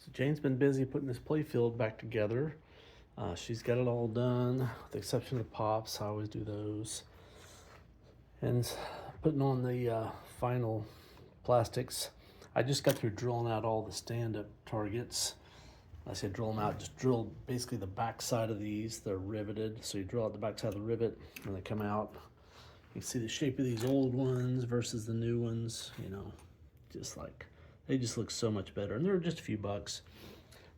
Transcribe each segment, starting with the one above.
So Jane's been busy putting this Playfield back together. She's got it all done, with the exception of pops. I always do those. And putting on the final plastics. I just got through drilling out all the stand-up targets. I said drill them out, just drill basically the back side of these. They're riveted, so you drill out the back side of the rivet and they come out. You can see the shape of these old ones versus the new ones, you know, just like, they just look so much better. And they're just a few bucks.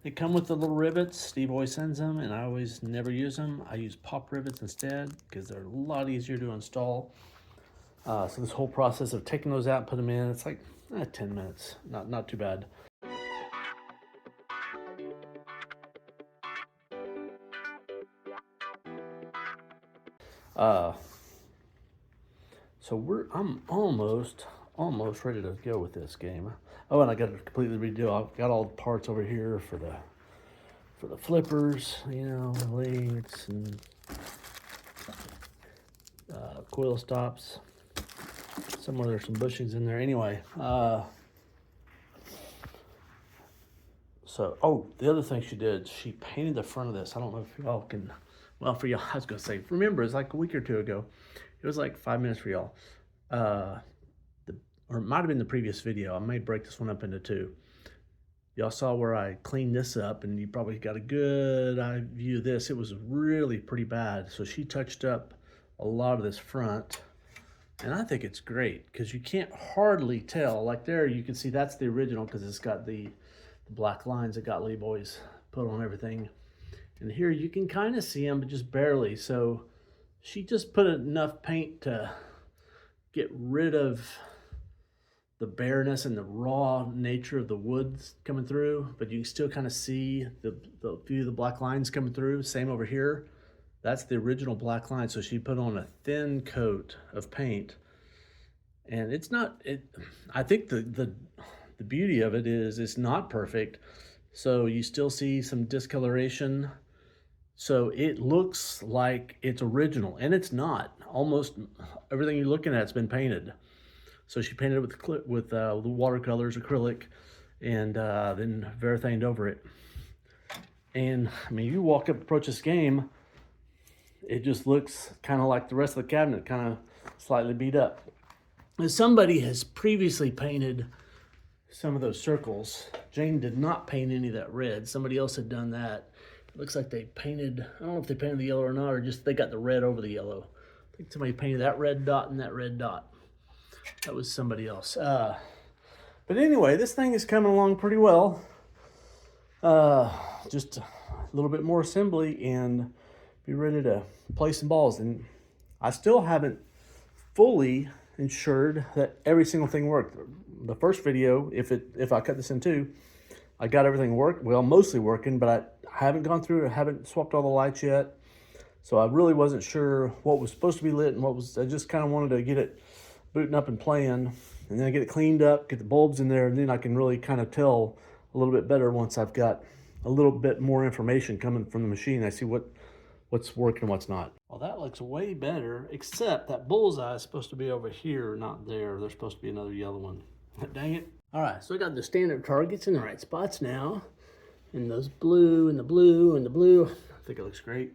They come with the little rivets. Steve always sends them, and I always never use them. I use pop rivets instead because they're a lot easier to install. So this whole process of taking those out, put them in, it's like 10 minutes, not too bad. So I'm almost ready to go with this game. Oh, and I got to completely redo. I've got all the parts over here for the flippers, you know, the leads and coil stops. Somewhere there's some bushings in there. Anyway, oh, the other thing she did, she painted the front of this. I don't know if y'all can, well, for y'all, I was gonna say, remember, it's like a week or two ago. It was like 5 minutes for y'all. Or it might have been the previous video. I may break this one up into two. Y'all saw where I cleaned this up, and you probably got a good eye view of this. It was really pretty bad. So she touched up a lot of this front, and I think it's great because you can't hardly tell. Like there, you can see that's the original because it's got the black lines that Gottlieb always put on everything. And here you can kind of see them, but just barely. So she just put enough paint to get rid of the bareness and the raw nature of the woods coming through, but you can still kind of see the few of the black lines coming through. Same over here. That's the original black line. So she put on a thin coat of paint, and it's not, I think the beauty of it is it's not perfect. So you still see some discoloration. So it looks like it's original, and it's not. Almost everything you're looking at has been painted. So she painted it with the watercolors, acrylic, and then varathaned over it. And I mean, you approach this game, it just looks kind of like the rest of the cabinet, kind of slightly beat up. And somebody has previously painted some of those circles. Jane did not paint any of that red. Somebody else had done that. It looks like they painted, I don't know if they painted the yellow or not, or just they got the red over the yellow. I think somebody painted that red dot and that red dot. That was somebody else. But anyway, this thing is coming along pretty well. Just a little bit more assembly and be ready to play some balls. And I still haven't fully ensured that every single thing worked. The first video, if I cut this in two, I got everything mostly working, but I haven't gone through it. I haven't swapped all the lights yet. So I really wasn't sure what was supposed to be lit and I just kind of wanted to get it booting up and playing, and then I get it cleaned up, get the bulbs in there, and then I can really kind of tell a little bit better once I've got a little bit more information coming from the machine. I see what's working and what's not. Well, that looks way better, except that bullseye is supposed to be over here, not there. There's supposed to be another yellow one. Dang it. All right, so I got the standard targets in the right spots now, and those blue and the blue and the blue. I think it looks great.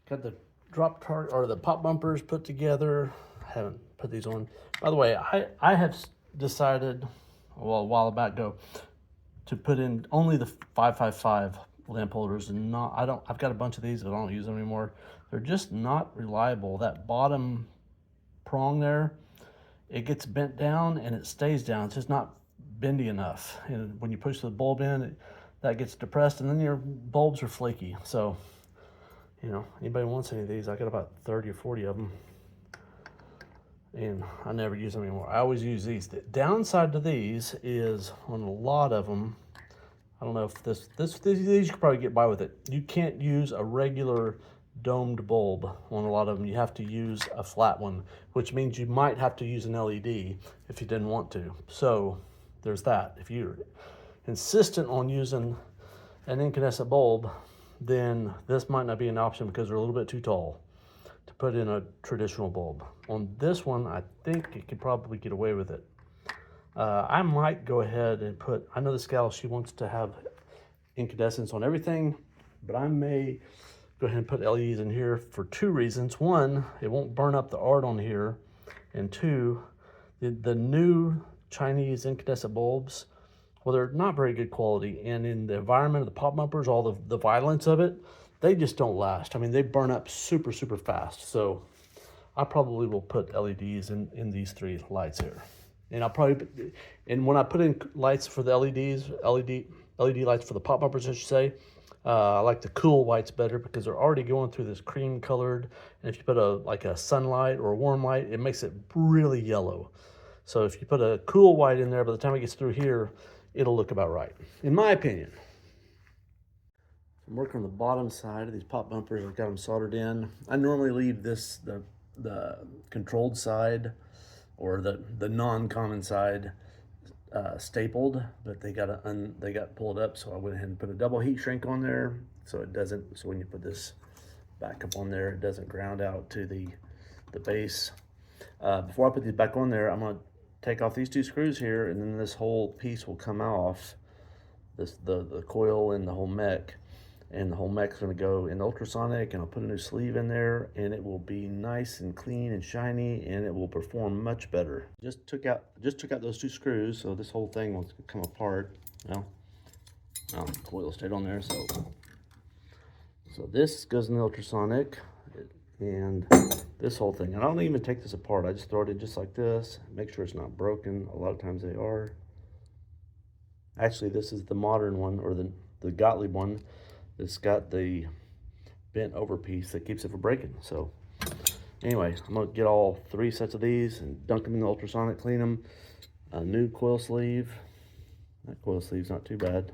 Got the drop target or the pop bumpers put together. I haven't put these on. By the way, I have decided, well, a while back ago, to put in only the 555 lamp holders, and I've got a bunch of these, but I don't use them anymore. They're just not reliable. That bottom prong there, it gets bent down and it stays down. It's just not bendy enough. And when you push the bulb in, that gets depressed, and then your bulbs are flaky. So, you know, anybody wants any of these, I got about 30 or 40 of them. And I never use them anymore. I always use these. The downside to these is on a lot of them, I don't know if these you could probably get by with it. You can't use a regular domed bulb on a lot of them. You have to use a flat one, which means you might have to use an LED if you didn't want to. So there's that. If you're insistent on using an incandescent bulb, then this might not be an option because they're a little bit too tall to put in a traditional bulb. On this one, I think it could probably get away with it. I might go ahead and put, I know this gal, she wants to have incandescence on everything, but I may go ahead and put LEDs in here for two reasons. One, it won't burn up the art on here. And two, the new Chinese incandescent bulbs, well, they're not very good quality. And in the environment of the pop bumpers, all the violence of it, they just don't last. I mean, they burn up super, super fast. So I probably will put LEDs in these three lights here. And I'll probably, and when I put in lights for the LED lights for the pop bumpers, I should say, I like the Kool whites better because they're already going through this cream colored. And if you put like a sunlight or a warm light, it makes it really yellow. So if you put a Kool white in there, by the time it gets through here, it'll look about right, in my opinion. I'm working on the bottom side of these pop bumpers. I've got them soldered in. I normally leave this, the controlled side or the non-common side stapled, but they got pulled up, so I went ahead and put a double heat shrink on there so it doesn't, so when you put this back up on there, it doesn't ground out to the base. Before I put these back on there, I'm gonna take off these two screws here, and then this whole piece will come off, the coil and the whole mech. And the whole mech's gonna go in ultrasonic, and I'll put a new sleeve in there, and it will be nice and clean and shiny, and it will perform much better. Just took out those two screws, so this whole thing will come apart. Well, the coil stayed on there, so this goes in the ultrasonic, and this whole thing. And I don't even take this apart. I just throw it in just like this, make sure it's not broken. A lot of times they are. Actually, this is the modern one, or the Gottlieb one. It's got the bent over piece that keeps it from breaking. So anyway, I'm gonna get all three sets of these and dunk them in the ultrasonic, clean them. A new coil sleeve. That coil sleeve's not too bad,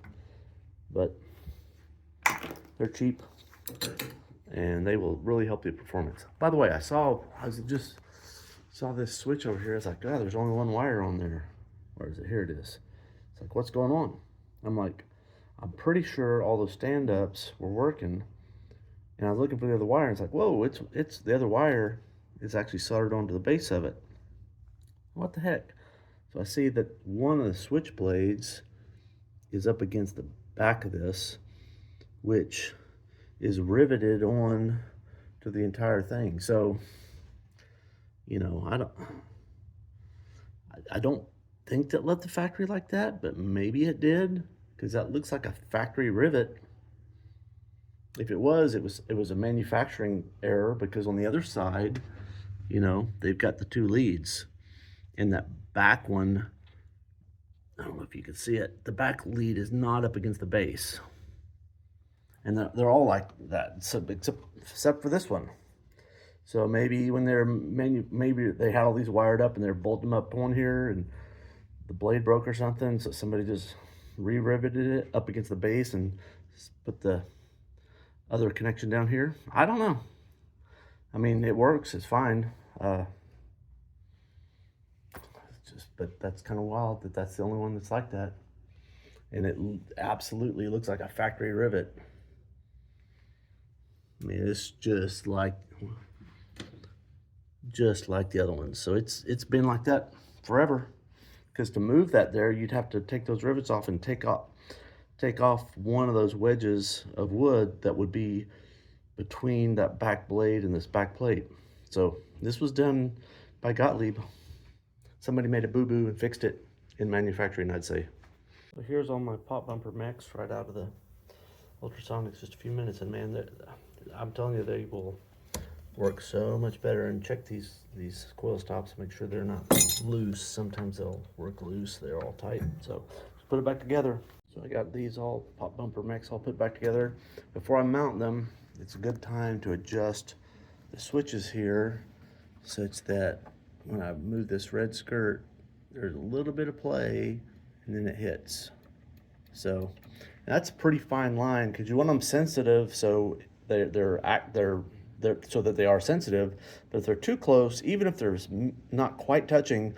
but they're cheap and they will really help the performance. By the way, I just saw this switch over here. I was like, God, there's only one wire on there. Where is it? Here it is. It's like, what's going on? I'm like, I'm pretty sure all those stand-ups were working, and I was looking for the other wire, and it's like, whoa, it's the other wire is actually soldered onto the base of it. What the heck? So I see that one of the switch blades is up against the back of this, which is riveted on to the entire thing. So, you know, I don't think that left the factory like that, but maybe it did, because that looks like a factory rivet. If it was a manufacturing error, because on the other side, you know, they've got the two leads, and that back one, I don't know if you can see it, the back lead is not up against the base. And they're all like that, except for this one. So maybe when maybe they had all these wired up and they're bolting them up on here, and the blade broke or something, so somebody just re-riveted it up against the base and put the other connection down here. I don't know. I mean, it works, it's fine. But that's kind of wild that that's the only one that's like that. And it absolutely looks like a factory rivet. I mean, it's just like the other ones. So it's been like that forever. Because to move that there, you'd have to take those rivets off and take off one of those wedges of wood that would be between that back blade and this back plate. So this was done by Gottlieb. Somebody made a boo-boo and fixed it in manufacturing, I'd say. So here's all my pop bumper mechs right out of the ultrasonics, just a few minutes, and man, I'm telling you, they will work so much better. And check these coil stops, make sure they're not loose. Sometimes they'll work loose, they're all tight. So let's put it back together. So I got these all pop bumper mechs all put back together. Before I mount them, it's a good time to adjust the switches here such that when I move this red skirt, there's a little bit of play and then it hits. So that's a pretty fine line, because you want them sensitive, so so that they are sensitive. But if they're too close, even if there's not quite touching,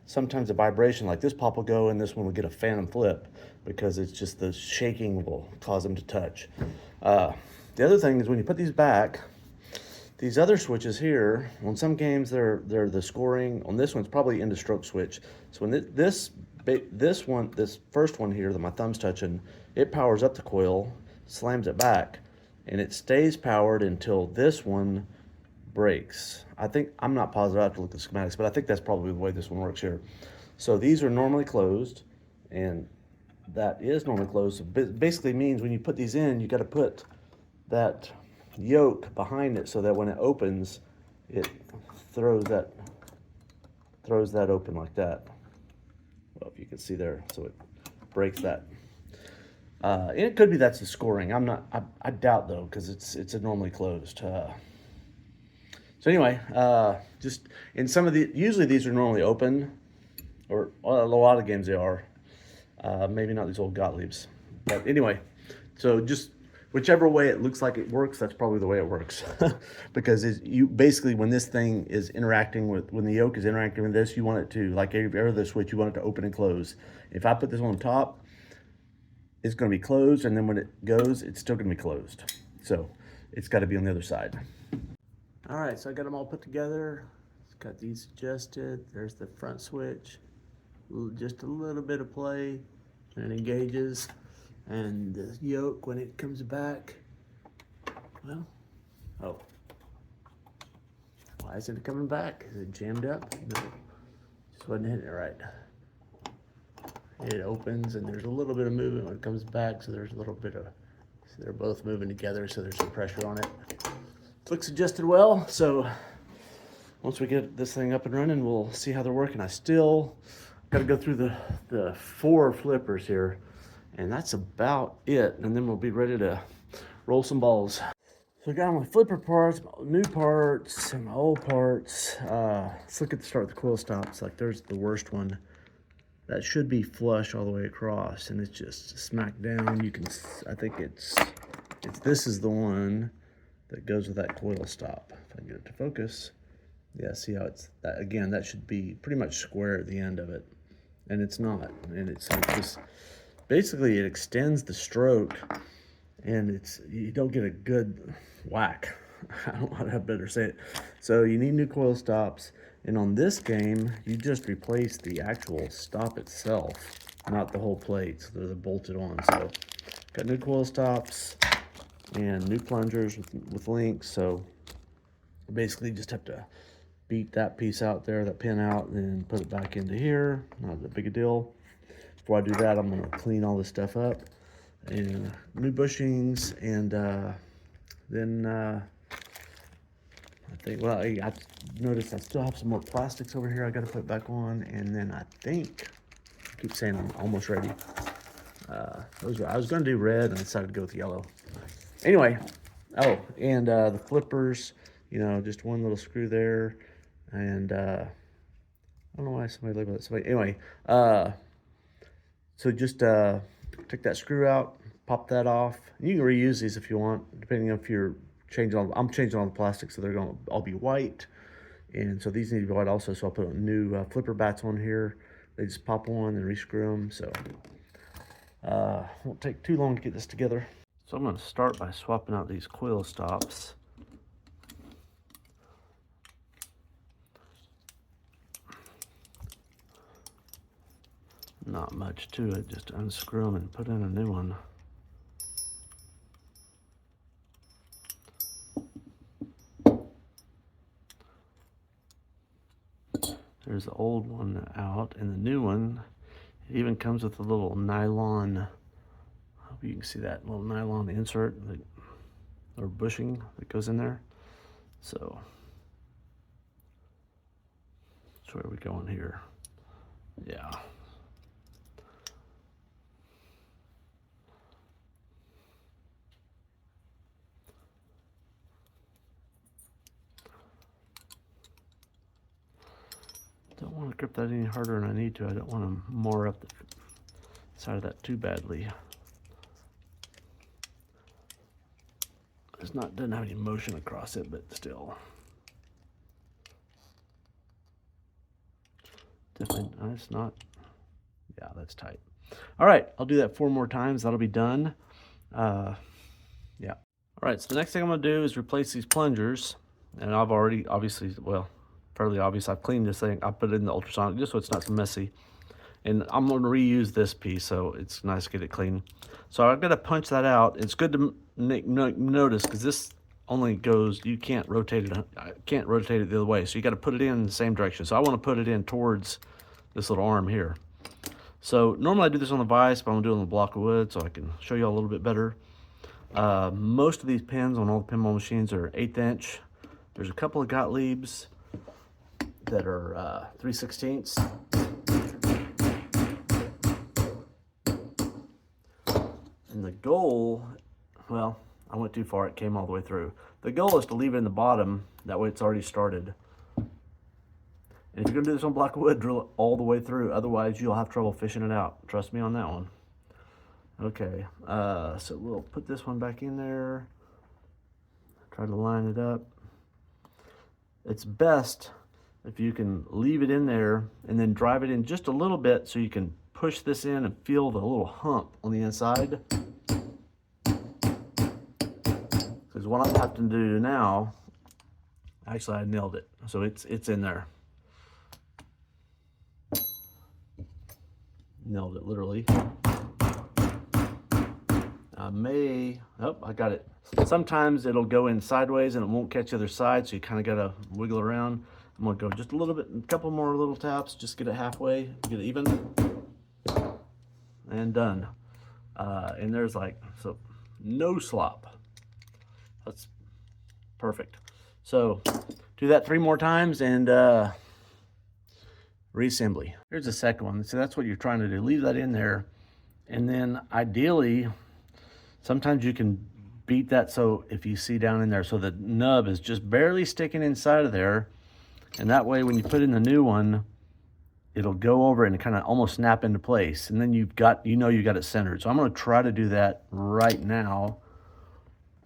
sometimes a vibration like this pop will go and this one will get a phantom flip, because it's just the shaking will cause them to touch. The other thing is when you put these back, these other switches here, on some games they're the scoring. On this one, it's probably end of stroke switch. So when this this first one here that my thumb's touching, it powers up the coil, slams it back, and it stays powered until this one breaks. I'm not positive, I have to look at the schematics, but I think that's probably the way this one works here. So these are normally closed, and that is normally closed. So basically means when you put these in, you got to put that yoke behind it so that when it opens, it throws that open like that. Well, if you can see there, so it breaks that. And it could be that's the scoring. I doubt though, because it's a normally closed. So anyway, just in some of usually these are normally open, or a lot of games they are. Maybe not these old Gottliebs, but anyway, so just whichever way it looks like it works, that's probably the way it works. Because you basically, when this thing is interacting with, when the yoke is interacting with this, you want it to, like every other switch, you want it to open and close. If I put this on top, it's going to be closed, and then when it goes, it's still going to be closed. So it's got to be on the other side. All right, so I got them all put together. Got these adjusted. There's the front switch. Just a little bit of play, and it engages. And the yoke, when it comes back, well, oh, why isn't it coming back? Is it jammed up? No, just wasn't hitting it right. It opens, and there's a little bit of movement when it comes back, so there's a little bit of, so they're both moving together, so there's some pressure on it. It looks adjusted well, so once we get this thing up and running, we'll see how they're working. I still got to go through the 4 flippers here, and that's about it, and then we'll be ready to roll some balls. So I got my flipper parts, my new parts, and my old parts. Let's look at the start with the coil stops. Like, there's the worst one. That should be flush all the way across, and it's just smack down. You can, I think this is the one that goes with that coil stop. If I can get it to focus. Yeah, see how it's, that, again, that should be pretty much square at the end of it, and it's not. And it's just, basically it extends the stroke, and you don't get a good whack. I don't know how to better say it. So you need new coil stops, and on this game, you just replace the actual stop itself, not the whole plate, so they're bolted on. So got new coil stops and new plungers with links, so basically just have to beat that piece out there, that pin out, and then put it back into here. Not that big a deal. Before I do that, I'm gonna clean all this stuff up, and new bushings, and then I think, well, I noticed I still have some more plastics over here I gotta put back on, and then I think, I keep saying I'm almost ready. I was gonna do red, and I decided to go with yellow. Anyway, oh, and the flippers, you know, just one little screw there, and I don't know why somebody labeled it. Somebody, anyway, so just take that screw out, pop that off. You can reuse these if you want, depending on if you're changing all, I'm changing all the plastic, so they're gonna all be white, and so these need to be white also, so I'll put new flipper bats on here. They just pop on and rescrew them, so won't take too long to get this together. So I'm going to start by swapping out these coil stops. Not much to it, just unscrew them and put in a new one. There's the old one out, and the new one, it even comes with a little nylon, I hope you can see that little nylon insert or bushing that goes in there. So that's where we go in here. Yeah. Don't want to grip that any harder than I need to. I don't want to moor up the side of that too badly. Doesn't have any motion across it, but still. Definitely, it's not, yeah, that's tight. All right, I'll do that 4 more times. That'll be done. Yeah. All right, so the next thing I'm gonna do is replace these plungers. And I've already, obviously, well, fairly obvious, I've cleaned this thing. I put it in the ultrasonic just so it's not so messy. And I'm going to reuse this piece, so it's nice to get it clean. So I've got to punch that out. It's good to notice, because this only goes, you can't rotate it, I can't rotate it the other way. So you got to put it in the same direction. So I want to put it in towards this little arm here. So normally I do this on the vise, but I'm going to do it on the block of wood so I can show you all a little bit better. Most of these pins on all the pinball machines are 1/8 inch. There's a couple of Gottliebs that are 3/16. And the goal, well, I went too far, it came all the way through. The goal is to leave it in the bottom, that way it's already started. And if you're gonna do this on block of wood, drill it all the way through, otherwise you'll have trouble fishing it out. Trust me on that one. Okay, so we'll put this one back in there. Try to line it up. It's best if you can leave it in there and then drive it in just a little bit so you can push this in and feel the little hump on the inside. Because what I'm having to do now, actually I nailed it. So it's in there. Nailed it, literally. I got it. Sometimes it'll go in sideways and it won't catch the other side, so you kind of gotta wiggle around. I'm gonna go just a little bit, a couple more little taps, just get it halfway, get it even, and done. And there's like, so no slop. That's perfect. So do that 3 more times and reassembly. Here's the second one. So that's what you're trying to do. Leave that in there. And then ideally, sometimes you can beat that, so if you see down in there, so the nub is just barely sticking inside of there. And that way when you put in the new one, it'll go over and kind of almost snap into place. And then you've got, you know, you got it centered. So I'm gonna try to do that right now.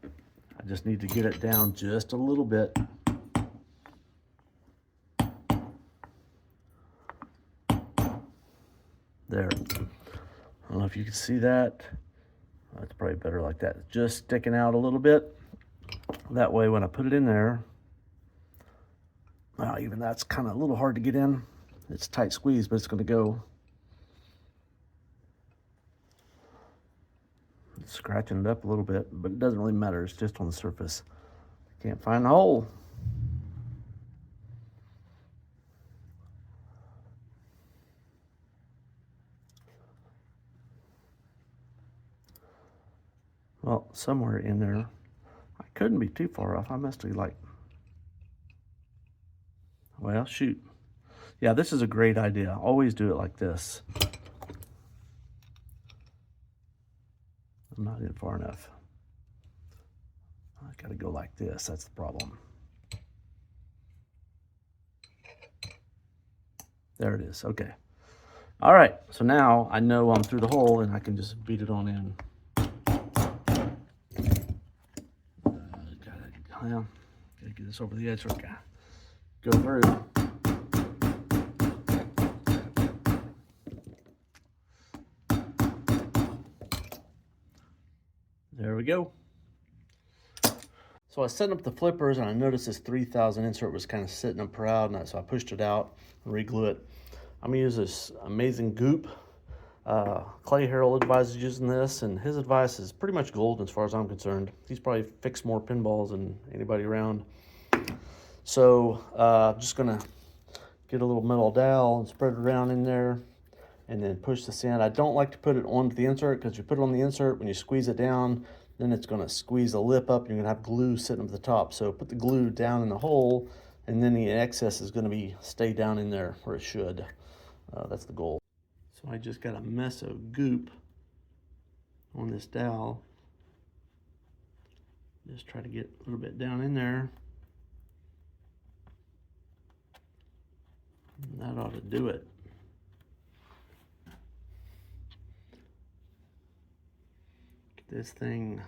I just need to get it down just a little bit. There. I don't know if you can see that. That's probably better like that. Just sticking out a little bit. That way when I put it in there, even that's kind of a little hard to get in. It's tight squeeze, but it's going to go. It's scratching it up a little bit, but it doesn't really matter. It's just on the surface. Can't find the hole. Well, somewhere in there, I couldn't be too far off. I must have like, well, shoot. Yeah, this is a great idea. Always do it like this. I'm not in far enough. I gotta go like this, that's the problem. There it is, okay. All right, so now I know I'm through the hole and I can just beat it on in. Well, gotta get this over the edge so I can go through. There we go. So I set up the flippers and I noticed this 3000 insert was kind of sitting up proud, and so I pushed it out and re-glue it. I'm gonna use this amazing goop. Clay Harold advises using this, and his advice is pretty much golden as far as I'm concerned. He's probably fixed more pinballs than anybody around. So I'm just gonna get a little metal dowel and spread it around in there and then push this in. I don't like to put it onto the insert, because you put it on the insert, when you squeeze it down, then it's gonna squeeze the lip up and you're gonna have glue sitting up at the top. So put the glue down in the hole, and then the excess is gonna stay down in there where it should. That's the goal. So I just got a mess of goop on this dowel. Just try to get a little bit down in there. And that ought to do it. Get this thing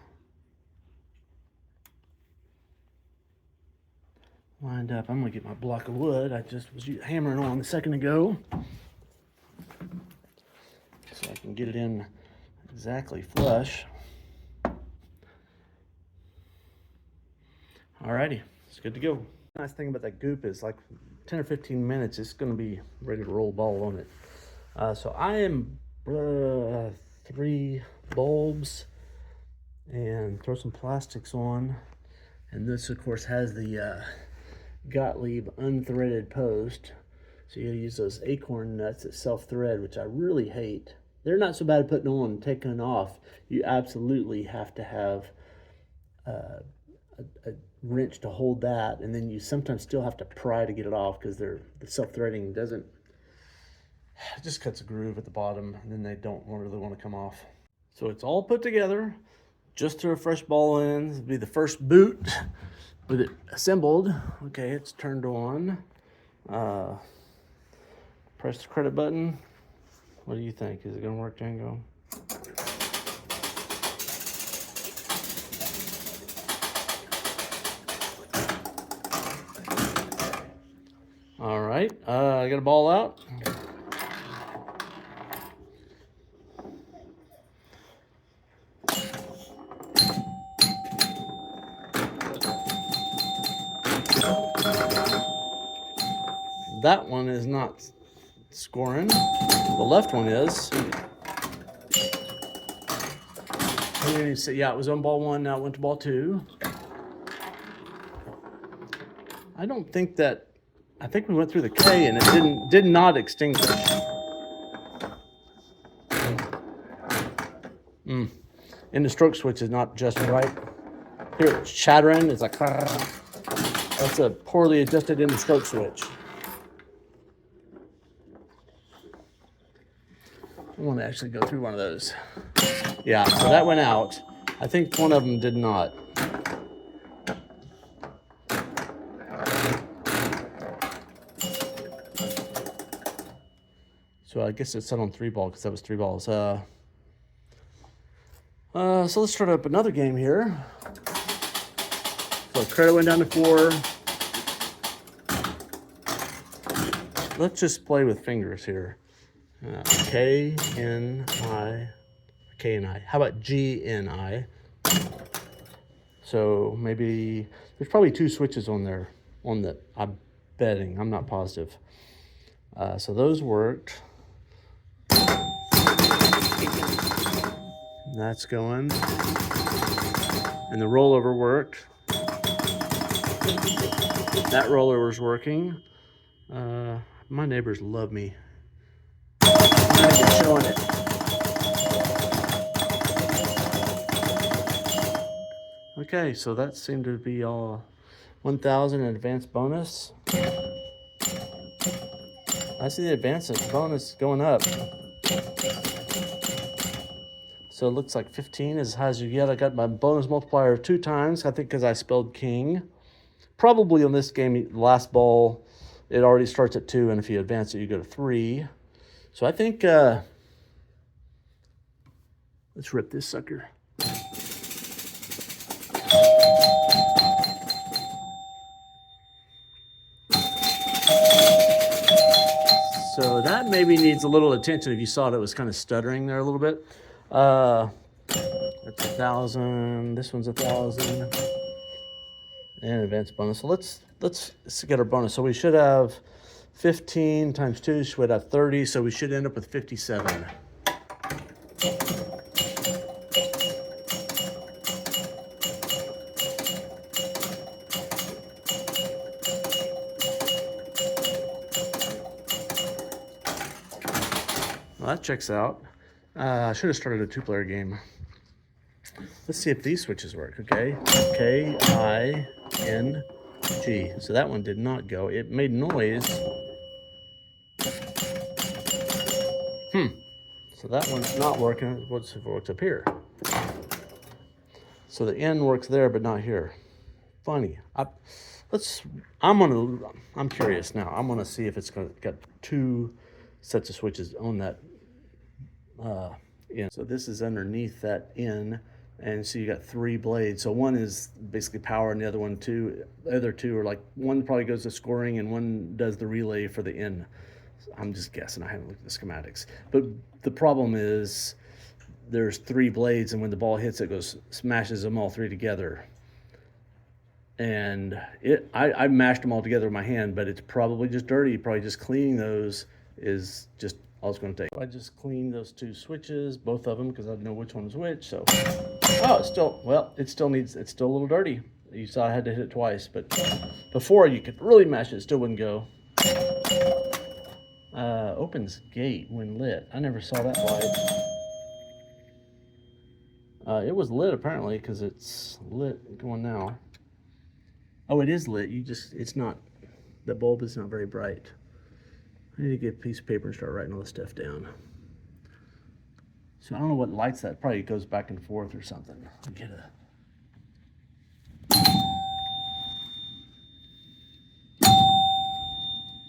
lined up. I'm gonna get my block of wood I just was hammering on a second ago, so I can get it in exactly flush. Alrighty, it's good to go. Nice thing about that goop is like 10 or 15 minutes, it's gonna be ready to roll ball on it. So I am 3 bulbs and throw some plastics on. And this, of course, has the Gottlieb unthreaded post. So you gotta use those acorn nuts that self-thread, which I really hate. They're not so bad at putting on and taking off. You absolutely have to have a wrench to hold that, and then you sometimes still have to pry to get it off because the self-threading doesn't, it just cuts a groove at the bottom, and then they don't really want to come off. So it's all put together. Just throw a fresh ball in. It'll be the first boot with it assembled. Okay, it's turned on. Press the credit button. What do you think? Is it gonna work, Django? All right, I got a ball out. That one is not scoring. The left one is. Yeah, it was on ball 1, now it went to ball 2. I don't think that, I think we went through the K and it did not extinguish. And the stroke switch is not just right. Here it's chattering, it's like, that's a poorly adjusted in the stroke switch. I want to actually go through one of those. Yeah, so that went out. I think one of them did not. So I guess it's set on 3 ball because that was 3 balls. So let's start up another game here. So credit went down to 4. Let's just play with fingers here. K, N, I, K and I. How about G, N, I? So maybe there's probably 2 switches on there. I'm betting. I'm not positive. So those worked. That's going. And the rollover worked. That rollover's working. My neighbors love me. I'm not even showing it. Okay, so that seemed to be all 1,000 in advanced bonus. I see the advanced bonus going up. So it looks like 15 is as high as you get. I got my bonus multiplier 2 times, I think because I spelled king. Probably on this game, the last ball, it already starts at 2, and if you advance it, you go to 3. So I think, let's rip this sucker. So that maybe needs a little attention. If you saw it, it was kind of stuttering there a little bit. That's 1,000. This one's 1,000. And advanced bonus. So let's get our bonus. So we should have 15 times 2. Should have 30. So we should end up with 57. Well, that checks out. I should have started a 2-player game. Let's see if these switches work, okay? K, I, N, G. So that one did not go. It made noise. So that one's not working. What's if it works up here? So the N works there, but not here. Funny. I'm curious now. I'm gonna see if it's got 2 sets of switches on that N. So this is underneath that N, and so you got 3 blades. So one is basically power, and the other one the other 2 are like, one probably goes to scoring, and one does the relay for the N. I'm just guessing. I haven't looked at the schematics. But the problem is there's 3 blades, and when the ball hits, it smashes them all 3 together. And I mashed them all together with my hand, but it's probably just dirty. Probably just cleaning those is just all it's going to take. I just cleaned those two switches, both of them, because I know which one was which. So, oh, it's still, well, it's still a little dirty. You saw I had to hit it twice, but before you could really mash it, it still wouldn't go. Opens gate when lit. I never saw that light. It was lit apparently, because it's lit going now. Oh, it is lit. It's not, the bulb is not very bright. I need to get a piece of paper and start writing all this stuff down. So I don't know what lights that. Probably goes back and forth or something. I'll get a.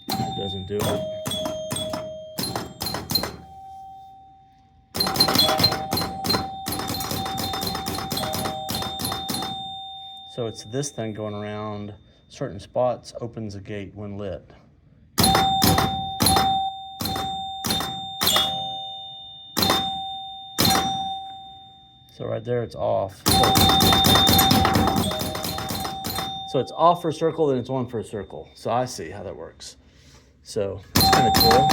That doesn't do it. So it's this thing going around certain spots, opens a gate when lit. So right there, it's off. So it's off for a circle, then it's on for a circle. So I see how that works. So it's kind of cool.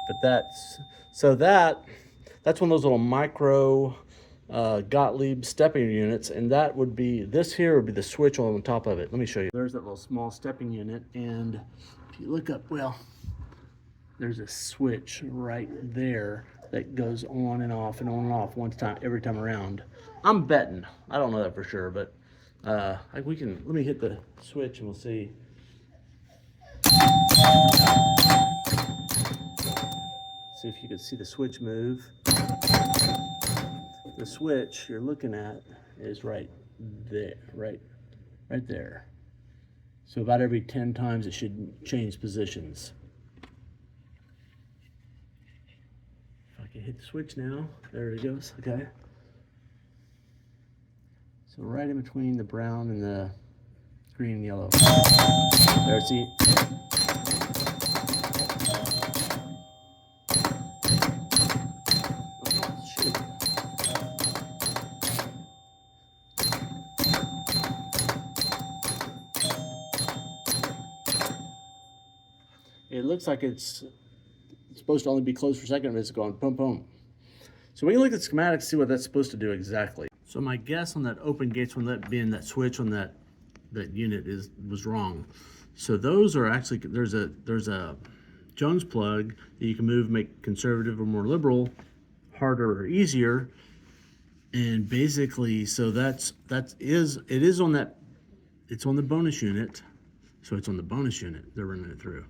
But that's one of those little micro Gottlieb stepping units, and that would be, this here would be the switch on top of it. Let me show you. There's that little small stepping unit, and if you look up, well, there's a switch right there that goes on and off and on and off every time around. I'm betting. I don't know that for sure, but let me hit the switch and we'll see. See if you can see the switch move. The switch you're looking at is right there, right there. So about every 10 times it should change positions. If I can hit the switch now, there it goes, okay. So right in between the brown and the green and yellow. There, see? It looks like it's supposed to only be closed for a second, but it's going boom, boom. So when you look at schematics, see what that's supposed to do exactly. So my guess on that open gates one, that being that switch on that unit was wrong. So those are actually, there's a Jones plug that you can move, make conservative or more liberal, harder or easier. And basically, so it is on that, it's on the bonus unit. So it's on the bonus unit they're running it through.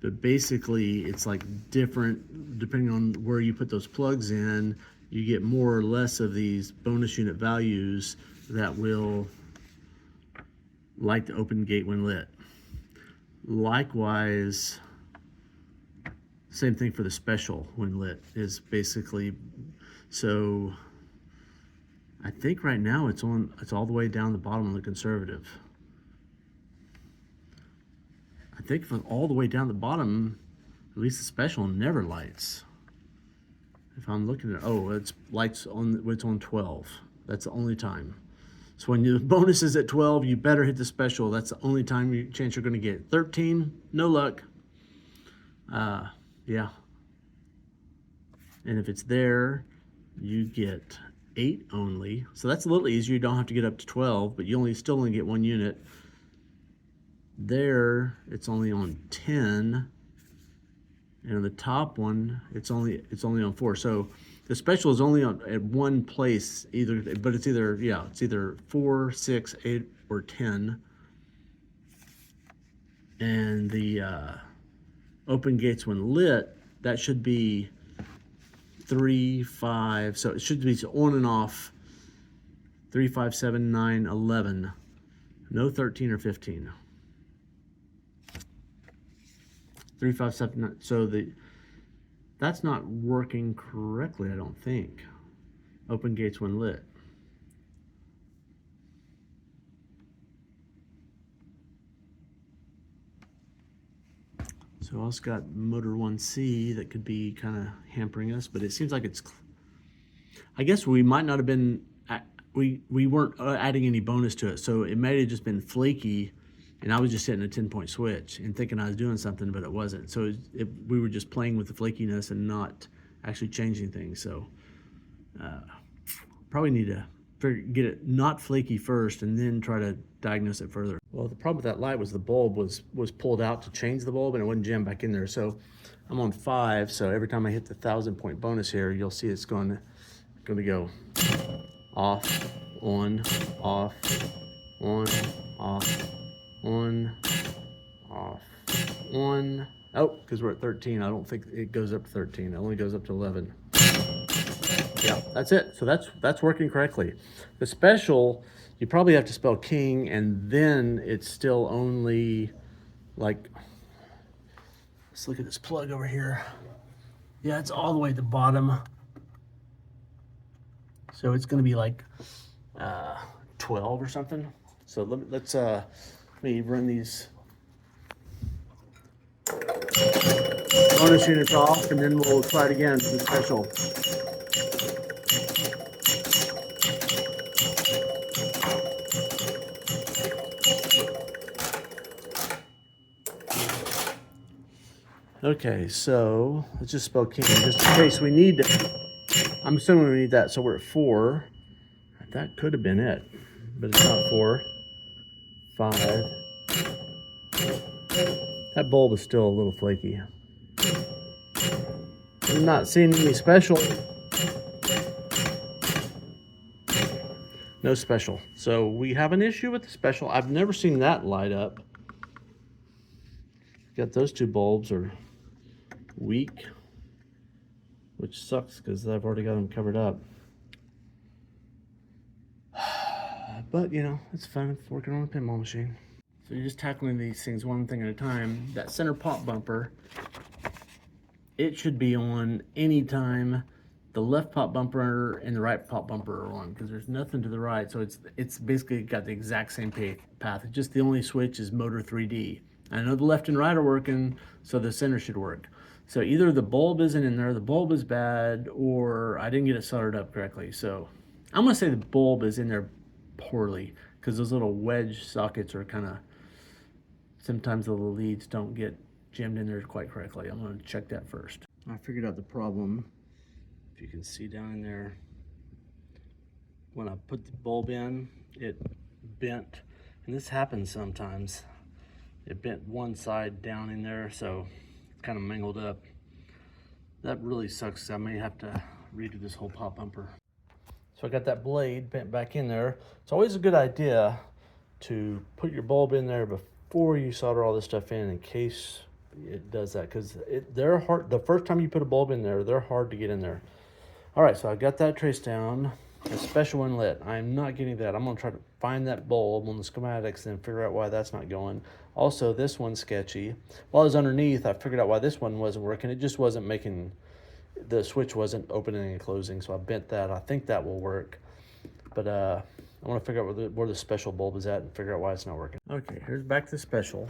But basically, it's like different, depending on where you put those plugs in, you get more or less of these bonus unit values that will light the open gate when lit. Likewise, same thing for the special when lit is basically, so I think right now it's all the way down the bottom on the conservative. I think from all the way down the bottom, at least the special never lights. If I'm looking at, oh, it's on 12. That's the only time. So when your bonus is at 12, you better hit the special. That's the only chance you're going to get. 13, no luck. Yeah. And if it's there, you get 8 only. So that's a little easier. You don't have to get up to 12, but you still only get 1 unit. There, it's only on 10, and on the top one, it's only on 4. So the special is only at one place, but it's either 4, 6, 8, or 10. And the open gates when lit, that should be 3, 5. So it should be on and off 3, 5, 7, 9, 11. No 13 or 15. 3, 5, 7, 9. So that's not working correctly, I don't think. Open gates when lit. So I also got motor 1C that could be kind of hampering us, but it seems like it's, I guess we might not have been, we weren't adding any bonus to it, so it may have just been flaky and I was just hitting a 10-point switch and thinking I was doing something, but it wasn't. So we were just playing with the flakiness and not actually changing things. So probably need to get it not flaky first and then try to diagnose it further. Well, the problem with that light was the bulb was pulled out to change the bulb and it wouldn't jam back in there. So I'm on 5, so every time I hit the 1,000-point bonus here, you'll see it's going to go off, on, off, on, off, on, off, on. Oh, because we're at 13. I don't think it goes up to 13. It only goes up to 11. Yeah, that's it. So that's working correctly. The special, you probably have to spell king, and then it's still only like, let's look at this plug over here. Yeah, it's all the way at the bottom. So it's going to be like 12 or something. So let me run these bonus units off, and then we'll try it again for the special. Okay, so let's just spell king just in case we need to. I'm assuming we need that, so we're at 4. That could have been it, but it's not 4. 5. That bulb is still a little flaky. I'm not seeing any special. No special. So we have an issue with the special. I've never seen that light up. Got those 2 bulbs are weak, which sucks because I've already got them covered up. But you know, it's fun working on a pinball machine. So you're just tackling these things one thing at a time. That center pop bumper, it should be on anytime the left pop bumper and the right pop bumper are on, because there's nothing to the right. So it's basically got the exact same path. It's just the only switch is motor 3D. I know the left and right are working, so the center should work. So either the bulb isn't in there, the bulb is bad, or I didn't get it soldered up correctly. So I'm gonna say the bulb is in there poorly, because those little wedge sockets are kind of, sometimes the little leads don't get jammed in there quite correctly. I'm gonna check that first. I figured out the problem. If you can see down in there, when I put the bulb in, it bent, and this happens sometimes. It bent one side down in there, so it's kind of mangled up. That really sucks. I may have to redo this whole pop bumper. So I got that blade bent back in there. It's always a good idea to put your bulb in there before you solder all this stuff in case it does that, because they're hard. The first time you put a bulb in there, they're hard to get in there. All right, so I got that traced down. A special inlet, I'm not getting that. I'm gonna try to find that bulb on the schematics and figure out why that's not going. Also, this one's sketchy. While I was underneath, I figured out why this one wasn't working. It just wasn't making, the switch wasn't opening and closing, so I bent that. I think that will work. But I wanna figure out where the special bulb is at and figure out why it's not working. Okay, here's back to the special.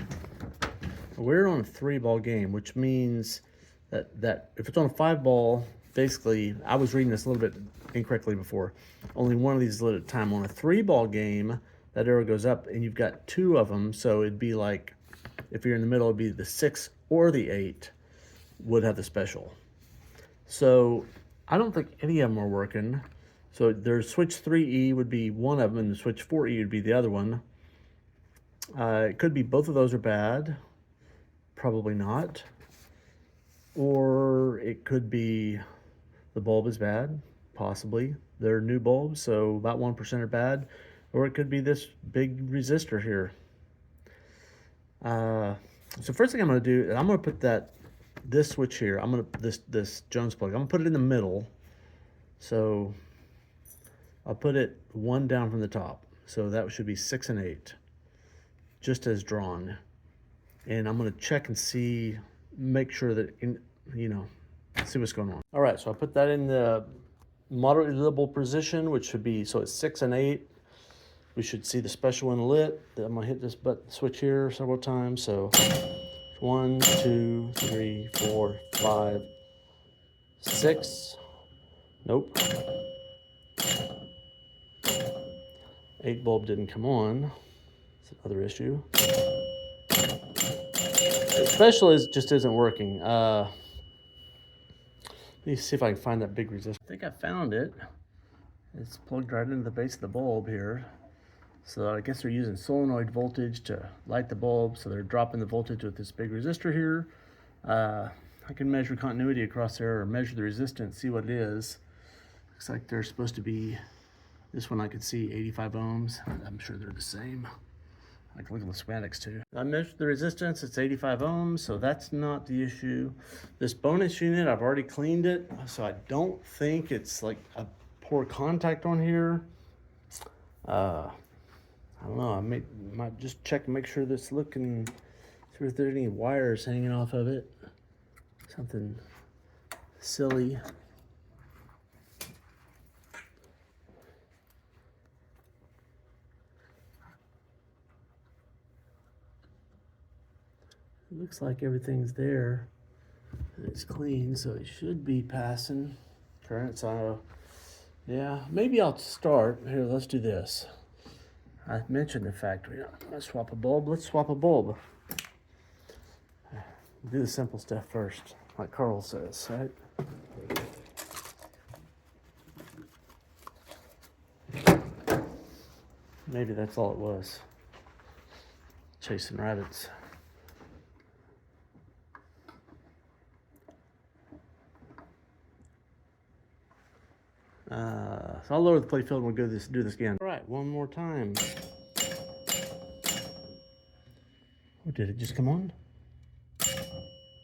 We're on a 3-ball game, which means that if it's on a 5-ball, basically, I was reading this a little bit incorrectly before. Only one of these is lit at a time. On a 3-ball game, that arrow goes up and you've got 2 of them. So it'd be like, if you're in the middle, it'd be the 6 or the 8 would have the special. So I don't think any of them are working. So there's switch 3E would be one of them, and the switch 4E would be the other one. It could be both of those are bad. Probably not. Or it could be the bulb is bad, possibly. They're new bulbs, so about 1% are bad. Or it could be this big resistor here. So first thing I'm gonna do, I'm gonna put this switch here, this Jones plug, I'm gonna put it in the middle. So I'll put it 1 down from the top. So that should be 6 and 8, just as drawn. And I'm gonna check and see, make sure that, see what's going on. All right, so I put that in the moderately level position, which should be, so it's 6 and 8. We should see the special one lit. I'm gonna hit this button switch here several times. So 1, 2, 3, 4, 5, 6. Nope. 8 bulb didn't come on. That's another issue. Special just isn't working. Let me see if I can find that big resistor. I think I found it. It's plugged right into the base of the bulb here. So I guess they're using solenoid voltage to light the bulb. So they're dropping the voltage with this big resistor here. I can measure continuity across there or measure the resistance, see what it is. Looks like they're supposed to be, this one I could see 85 ohms. I'm sure they're the same. I can look at the schematics too. I measured the resistance, it's 85 ohms, so that's not the issue. This bonus unit, I've already cleaned it, so I don't think it's like a poor contact on here. I don't know, I might just check and make sure this looking, see if there's any wires hanging off of it. Something silly. It looks like everything's there. It's clean, so it should be passing current. So yeah, maybe I'll start. Here, let's do this. I mentioned the factory. Let's swap a bulb. Let's swap a bulb. Do the simple stuff first, like Carl says, right? Maybe that's all it was. Chasing rabbits. So I'll lower the playfield and we'll do this again. All right, one more time. Oh, did it just come on?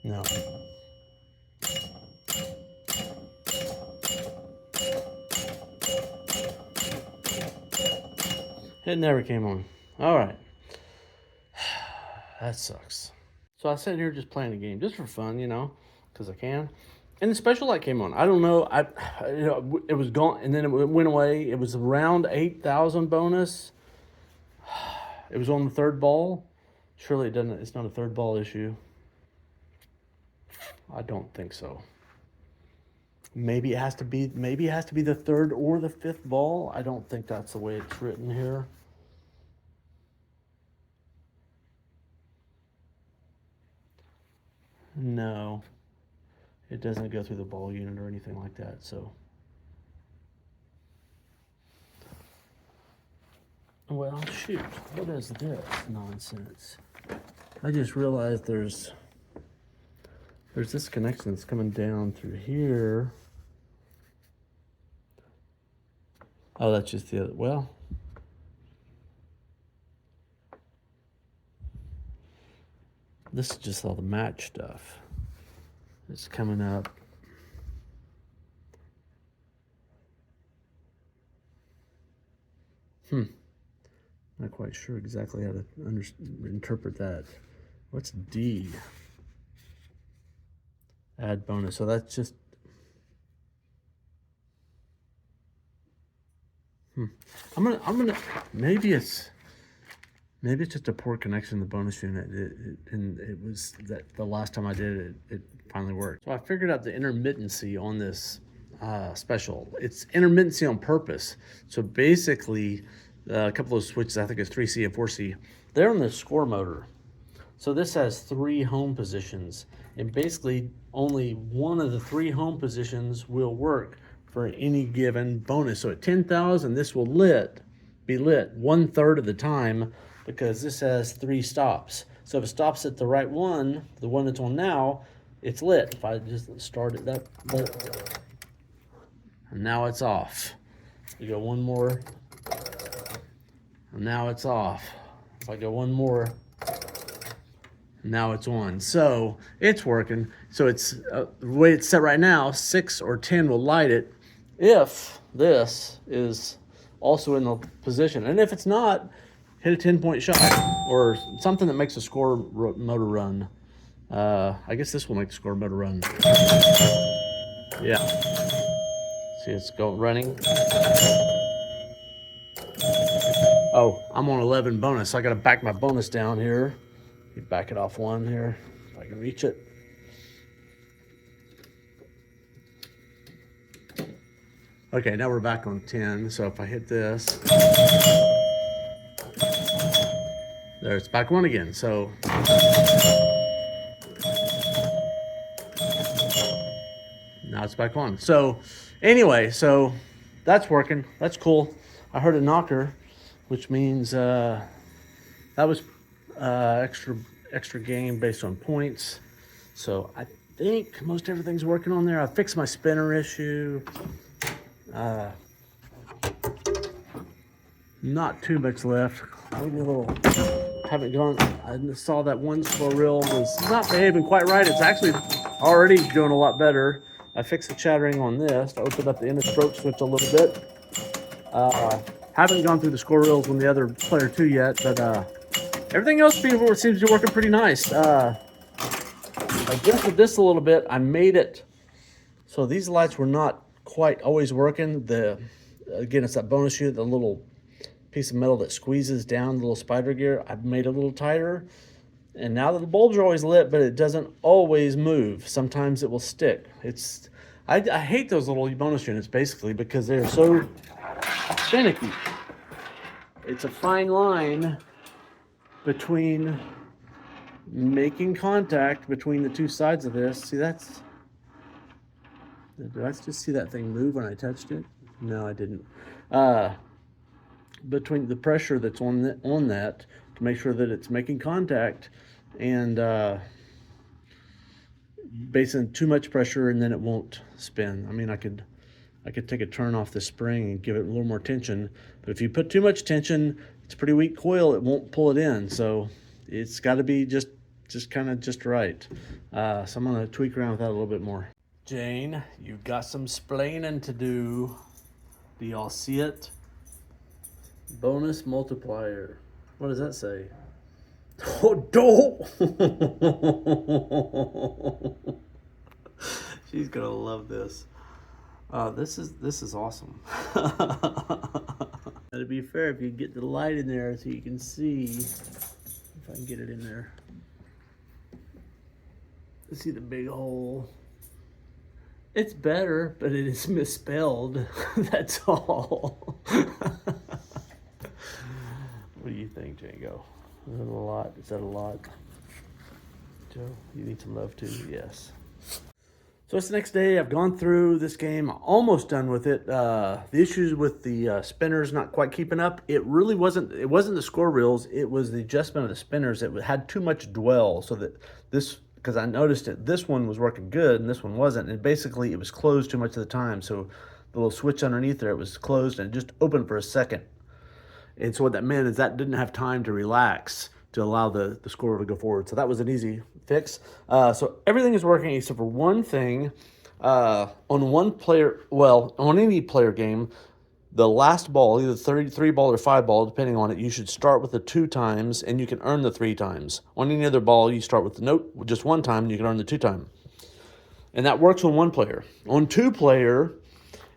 No. It never came on. All right. That sucks. So I sat here just playing a game, just for fun, you know, because I can. And the special light came on. I don't know. It was gone, and then it went away. It was around 8,000 bonus. It was on the third ball. Surely it doesn't. It's not a third ball issue. I don't think so. Maybe it has to be. Maybe it has to be the third or the fifth ball. I don't think that's the way it's written here. No. It doesn't go through the ball unit or anything like that, so. Well, shoot, what is this nonsense? I just realized there's this connection that's coming down through here. Oh, that's just the other, well. This is just all the match stuff. It's coming up. Not quite sure exactly how to interpret that. What's D? Add bonus. So that's just. I'm gonna. Maybe it's just a poor connection to the bonus unit. And it was that the last time I did it, it finally worked. So I figured out the intermittency on this special. It's intermittency on purpose. So basically, a couple of switches, I think it's 3C and 4C, they're on the score motor. So this has 3 home positions. And basically, only one of the 3 home positions will work for any given bonus. So at 10,000, this will be lit 1/3 of the time, because this has 3 stops. So if it stops at the right one, the one that's on now, it's lit. If I just start it that, and now it's off. You go one more, and now it's off. If I go one more, now it's on. So it's working. So it's the way it's set right now, 6 or 10 will light it if this is also in the position. And if it's not, hit a 10-point shot or something that makes the score motor run. I guess this will make the score motor run. Yeah. See, it's running. Oh, I'm on 11 bonus. So I got to back my bonus down here. Back it off 1 here, if I can reach it. Okay, now we're back on 10. So if I hit this, There's back one again. So now it's back on. So anyway, so that's working. That's cool. I heard a knocker, which means that was extra game based on points. So I think most everything's working on there. I fixed my spinner issue. Not too much left. Maybe a little. Haven't gone. I saw that one squirrel reel was not behaving quite right. It's actually already doing a lot better. I fixed the chattering on this. I opened up the inner stroke switch a little bit. Haven't gone through the score reels on the other player 2 yet, but everything else seems to be working pretty nice. I adjusted this a little bit. I made it so these lights were not quite always working. Again, it's that bonus unit, the little piece of metal that squeezes down the little spider gear. I've made it a little tighter, and now that the bulbs are always lit, but it doesn't always move. Sometimes it will stick. I hate those little bonus units basically because they're so finicky. It's a fine line between making contact between the two sides of this. See, did I just see that thing move when I touched it? No, I didn't. Between the pressure that's on that to make sure that it's making contact, and basing too much pressure and then it won't spin. I mean, I could take a turn off the spring and give it a little more tension, but if you put too much tension, it's a pretty weak coil, it won't pull it in. So it's got to be just kind of just right. So I'm going to tweak around with that a little bit more. Jane, you've got some splaining to do. Do y'all see it? Bonus multiplier. What does that say? Oh, don't! She's gonna love this. This is awesome. To be fair, if you get the light in there so you can see, if I can get it in there. See the big hole. It's better, but it is misspelled. That's all. What do you think, Django? Is that a lot? Is that a lot? Joe, you need some love too? Yes. So it's the next day. I've gone through this game, almost done with it. The issues with the spinners not quite keeping up. It really wasn't. It wasn't the score reels. It was the adjustment of the spinners that had too much dwell. So that this, because I noticed it, this one was working good and this one wasn't. And basically, it was closed too much of the time. So the little switch underneath there, it was closed and it just opened for a second. And so what that meant is that didn't have time to relax to allow the score to go forward. So that was an easy fix. So everything is working except for one thing. On any player game, the last ball, either 33 ball or 5 ball, depending on it, you should start with the 2 times and you can earn the 3 times. On any other ball, you start with the note just 1 time and you can earn the 2 time. And that works on 1 player. On 2 player,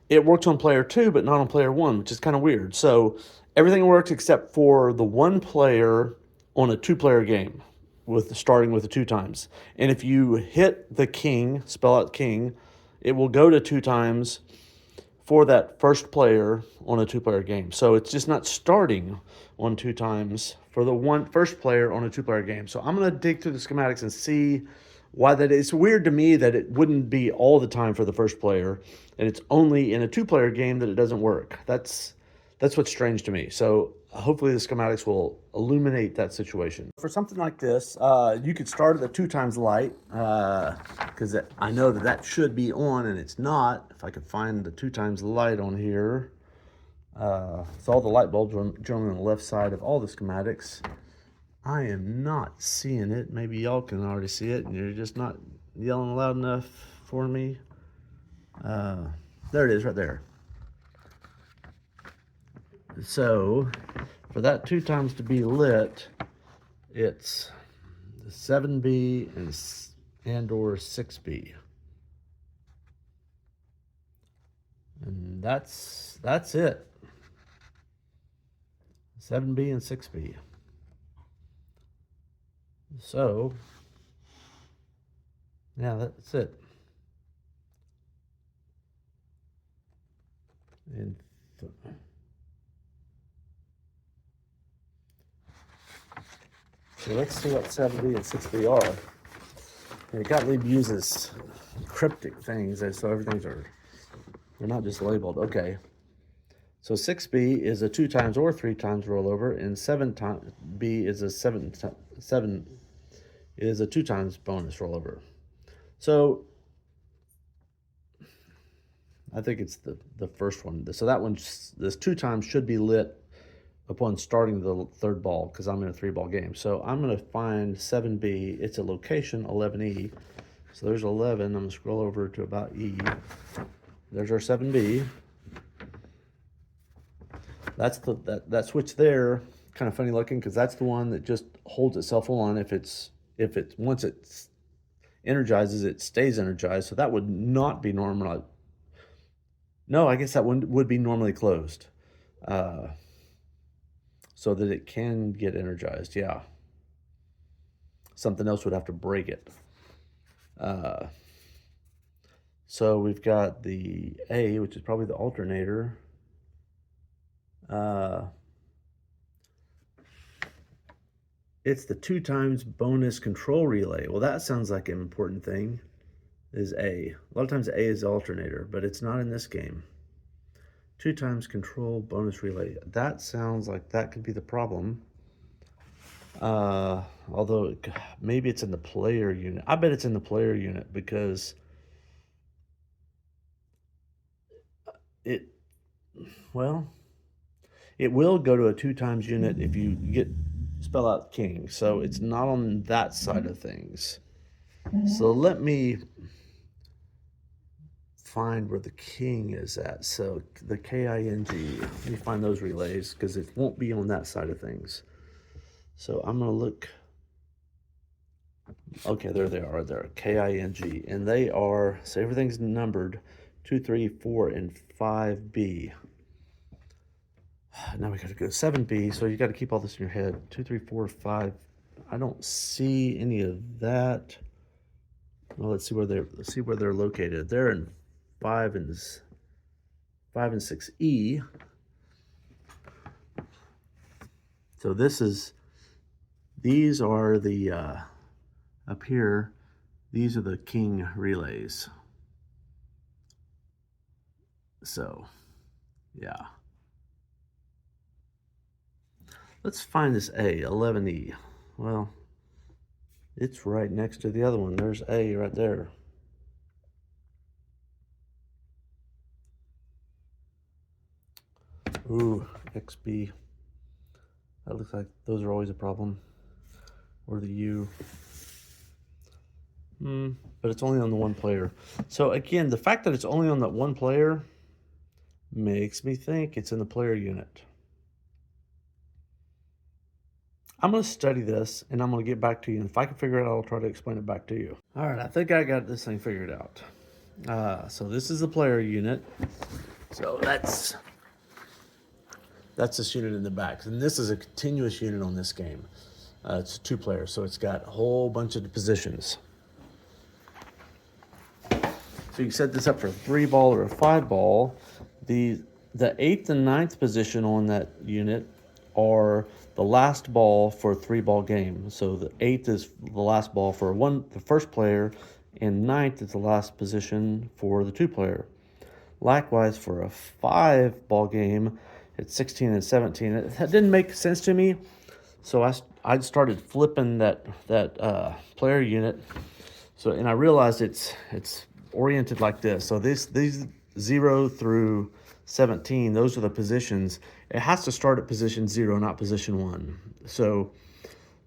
it works on player 2, but not on player 1, which is kind of weird. So everything works except for the 1 player on a 2-player game, starting with the 2 times. And if you hit the king, spell out king, it will go to 2 times for that first player on a 2-player game. So it's just not starting on 2 times for the first player on a 2-player game. So I'm going to dig through the schematics and see why that is. It's weird to me that it wouldn't be all the time for the first player, and it's only in a 2-player game that it doesn't work. That's what's strange to me. So hopefully the schematics will illuminate that situation. For something like this, you could start at the 2 times light, because I know that should be on and it's not. If I could find the 2 times light on here. So all the light bulbs are generally on the left side of all the schematics. I am not seeing it. Maybe y'all can already see it and you're just not yelling loud enough for me. There it is right there. So for that 2 times to be lit, it's the 7B and or 6B. And that's it. 7B and 6B. So yeah, that's it. And So let's see what 7B and 6B are. And Gottlieb uses cryptic things, and so they're not just labeled. Okay. So 6B is a 2 times or 3 times rollover, and 7B is a 7 is a 2 times bonus rollover. So I think it's the first one. So that one, this 2 times should be lit upon starting the third ball, because I'm in a 3-ball game. So I'm going to find 7B. It's a location, 11E. So there's 11. I'm going to scroll over to about E. There's our 7B. That's that switch there, kind of funny looking, because that's the one that just holds itself on. If it's once it energizes, it stays energized. So that would not be normal. No, I guess that one would be normally closed, so that it can get energized. Yeah. Something else would have to break it. So we've got the A, which is probably the alternator. It's the 2 times bonus control relay. Well, that sounds like an important thing, is A. A lot of times A is the alternator, but it's not in this game. 2 times control bonus relay. That sounds like that could be the problem. Although maybe it's in the player unit. I bet it's in the player unit, because it will go to a 2 times unit if you spell out king. So it's not on that side of things. So let me find where the king is at. So the KING, let me find those relays, because it won't be on that side of things. So I'm going to look. Okay, there they are. They're KING, and they are, so everything's numbered 2, 3, 4, and 5B. Now we got to go 7B, so you got to keep all this in your head. 2, 3, 4, 5. I don't see any of that. Well, let's see where they're located. They're in 5 and 6E. So these are the up here. These are the king relays. So, yeah. Let's find this A, 11E. Well, it's right next to the other one. There's A right there. Ooh, XB. That looks like those are always a problem. Or the U. But it's only on the one player. So again, the fact that it's only on that one player makes me think it's in the player unit. I'm going to study this, and I'm going to get back to you. And if I can figure it out, I'll try to explain it back to you. All right, I think I got this thing figured out. So this is the player unit. So that's this unit in the back. And this is a continuous unit on this game. It's a 2-player, so it's got a whole bunch of positions. So you set this up for a 3-ball or a 5-ball. The 8th and 9th position on that unit are the last ball for a 3-ball game. So the 8th is the last ball for the first player, and 9th is the last position for the 2-player. Likewise, for a 5-ball game, it's 16 and 17. That didn't make sense to me, so I started flipping that player unit. So, and I realized it's oriented like this. So these 0 through 17, those are the positions. It has to start at position 0, not position 1. So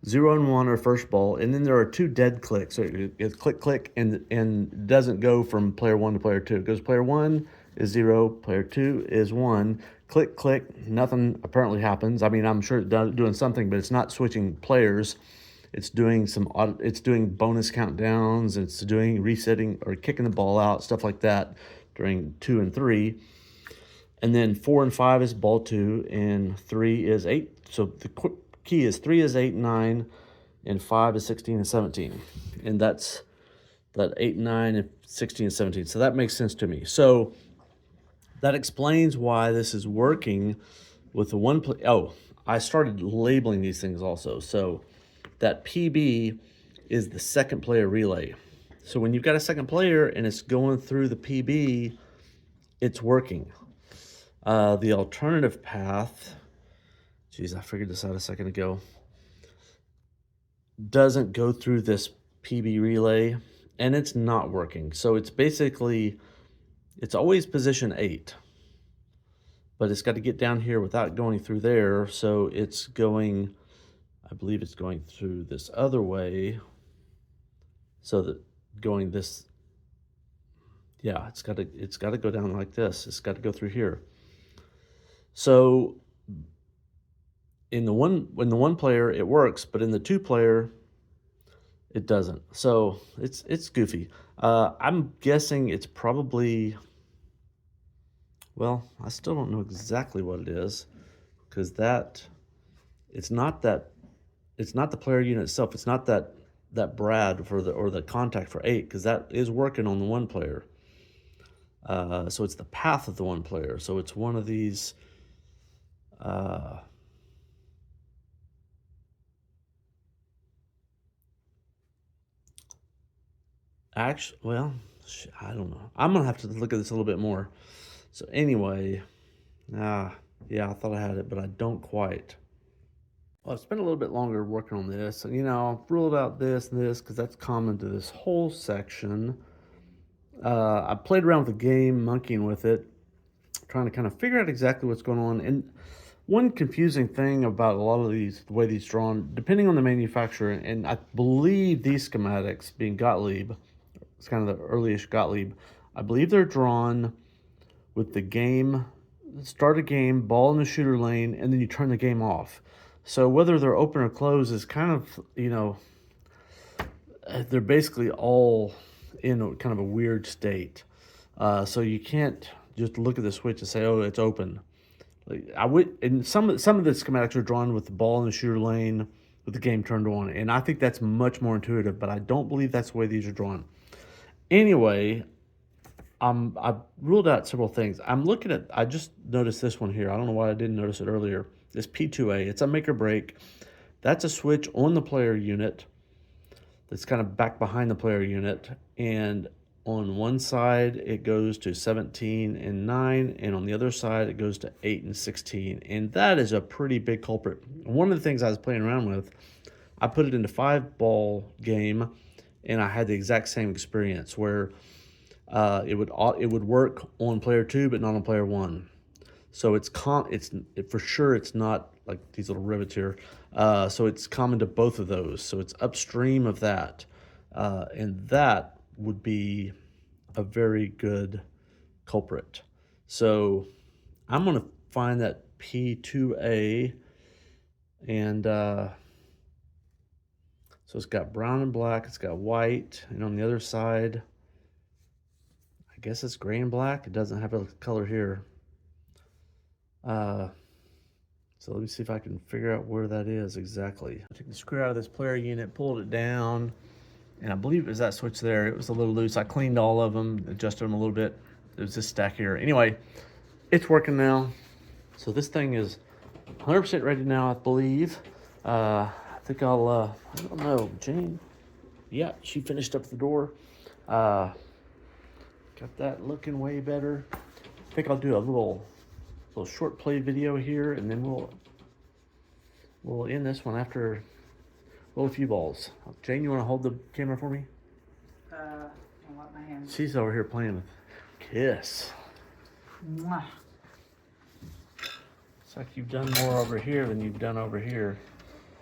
0 and 1 are first ball, and then there are 2 dead clicks. So it's click, click, and doesn't go from player 1 to player 2. It goes player 1 is 0, player 2 is 1. Click, click, nothing apparently happens. I mean, I'm sure it's doing something, but it's not switching players. It's doing bonus countdowns. It's doing resetting or kicking the ball out, stuff like that during 2 and 3. And then 4 and 5 is ball 2, and 3 is 8. So the key is 3 is 8 and 9, and 5 is 16 and 17. And that's that 8 and 9 and 16 and 17. So that makes sense to me. So that explains why this is working with the one play. Oh, I started labeling these things also. So that PB is the second player relay. So when you've got a second player and it's going through the PB, it's working. The alternative path, geez, I figured this out a second ago, doesn't go through this PB relay, and it's not working. So it's basically, it's always position 8, but it's got to get down here without going through there. So it's going, I believe it's going through this other way. So that going this, yeah, it's got to go down like this. It's got to go through here. So in the one player it works, but in the 2 player it doesn't. So it's goofy. I'm guessing it's probably, well, I still don't know exactly what it is, because it's not the player unit itself. It's not that brad for the contact for 8, because that is working on the 1 player. So it's the path of the 1 player. So it's one of these. Actually, well, I don't know. I'm gonna have to look at this a little bit more. So anyway, yeah, I thought I had it, but I don't quite. Well, I've spent a little bit longer working on this, and I've ruled out this and this because that's common to this whole section. I played around with the game, monkeying with it, trying to kind of figure out exactly what's going on. And one confusing thing about a lot of these, the way these drawn, depending on the manufacturer, and I believe these schematics, being Gottlieb, it's kind of the early-ish Gottlieb, I believe they're drawn with the game, start a game, ball in the shooter lane, and then you turn the game off. So whether they're open or closed is kind of, they're basically all in kind of a weird state. So you can't just look at the switch and say, oh, it's open. And some of the schematics are drawn with the ball in the shooter lane with the game turned on, and I think that's much more intuitive, but I don't believe that's the way these are drawn. Anyway, I've ruled out several things. I just noticed this one here. I don't know why I didn't notice it earlier. This P2A, it's a make or break. That's a switch on the player unit that's kind of back behind the player unit, and on one side it goes to 17 and 9, and on the other side it goes to 8 and 16, and that is a pretty big culprit. One of the things I was playing around with, I put it into 5-ball game, and I had the exact same experience where it would work on player 2 but not on player 1. So for sure it's not like these little rivets here. So it's common to both of those. So it's upstream of that, and that would be a very good culprit. So I'm gonna find that P2A, and so it's got brown and black, it's got white, and on the other side, I guess it's gray and black. It doesn't have a color here. So let me see if I can figure out where that is exactly. I took the screw out of this player unit, pulled it down, and I believe it was that switch there. It was a little loose. I cleaned all of them, adjusted them a little bit. There's this stack here. Anyway, it's working now. So this thing is 100% ready now, I believe. I think I'll, I don't know, Jane. Yeah, she finished up the door. Got that looking way better. I think I'll do a little short play video here, and then we'll end this one after a few balls. Jane, you want to hold the camera for me? I'll let my hand. She's over here playing with Kiss. Mwah. It's like you've done more over here than you've done over here.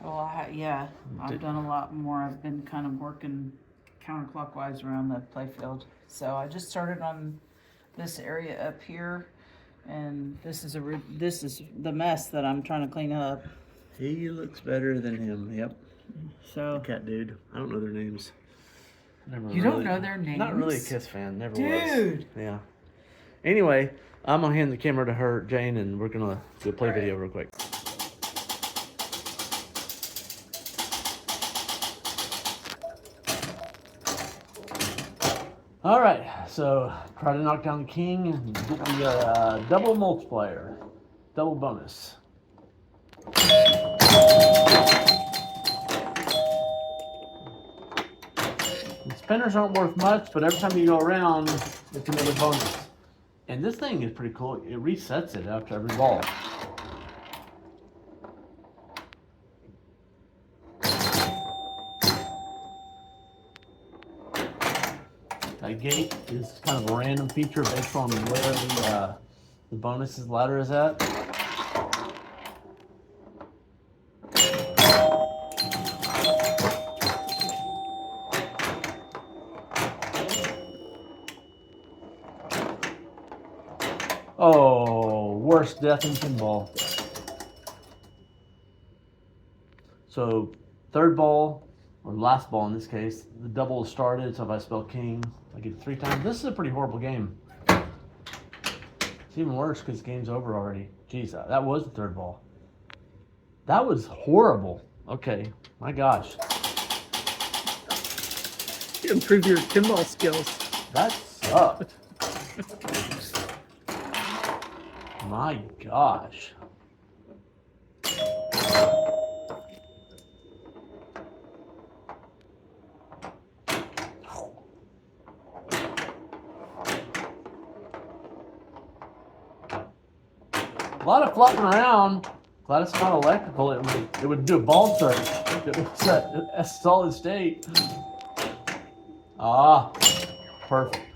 Well, I've done a lot more. I've been kind of working counterclockwise around the playfield. So I just started on this area up here, and this is the mess that I'm trying to clean up. He looks better than him. Yep. So the cat dude. I don't know their names. You don't know their names? Not really a Kiss fan. Never was. Dude. Yeah. Anyway, I'm gonna hand the camera to her, Jane, and we're gonna do a play video real quick. All right, so try to knock down the king and get the double multiplier, double bonus. spinners aren't worth much, but every time you go around, it's another bonus. And this thing is pretty cool. It resets it after every ball. That gate is kind of a random feature based on where the bonuses ladder is at. Oh, worst death in pinball. So, third ball, or last ball in this case, the double is started, so if I spell king, I get it 3 times. This is a pretty horrible game. It's even worse because the game's over already. Jeez, that was the third ball. That was horrible. Okay, my gosh. You improve your pinball skills. That sucked. My gosh. A lot of flopping around. Glad it's not electrical. It would do a ball turn. It was a solid state. Ah, perfect.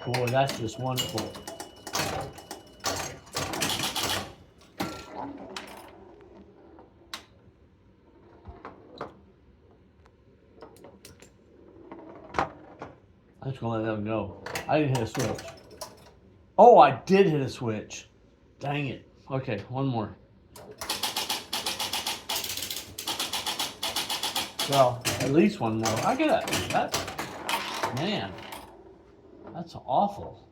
Boy, that's just wonderful. I'm just gonna let that go. I didn't hit a switch. Oh, I did hit a switch. Dang it. Okay, one more. Well, at least one more. I get it. Man, that's awful.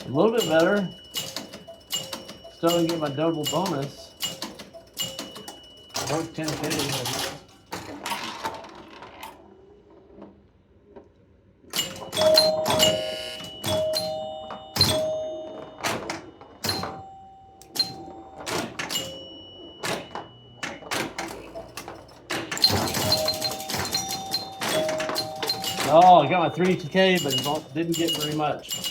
A little bit better. Still didn't get my double bonus. Broke 10K. Oh, I got my 3K, but didn't get very much.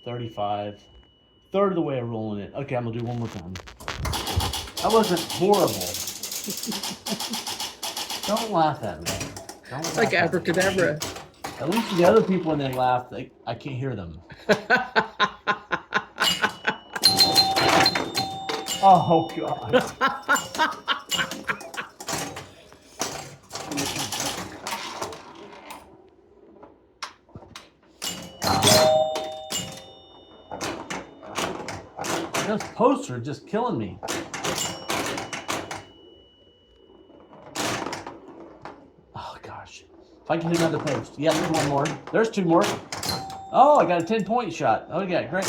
35. Third of the way of rolling it. Okay, I'm gonna do one more time. That wasn't horrible. Don't laugh at me. It's like abracadabra. At least the other people when they laugh, I can't hear them. Oh God. This poster is just killing me. Oh gosh. If I can do another post. Yeah, there's one more. There's 2 more. Oh, I got a 10-point shot. Oh yeah, great.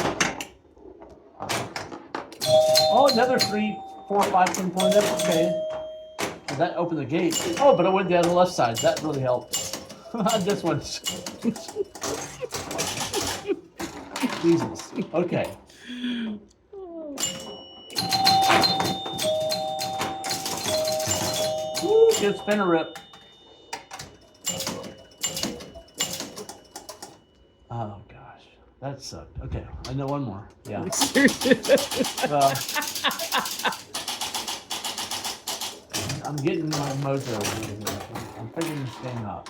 Oh, another 3, 4, 5, 10 pointers. Okay. Did that open the gate? Oh, but I went down the left side. That really helped. This one's... Jesus. Okay. Woo, good spinner rip. Oh gosh, that sucked. Okay, I know one more. Yeah. I'm getting my mojo. I'm figuring this thing out.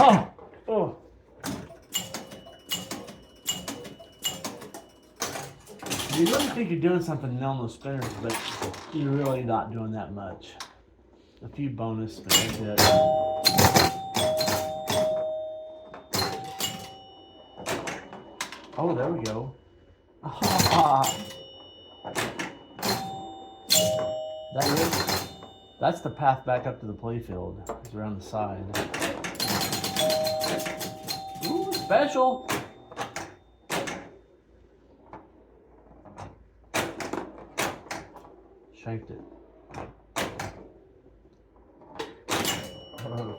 Oh, oh. You really think you're doing something on those spinners, but you're really not doing that much. A few bonus spins. That's it. Oh, there we go. That's the path back up to the playfield. It's around the side. Ooh, special. Shanked it. Oh.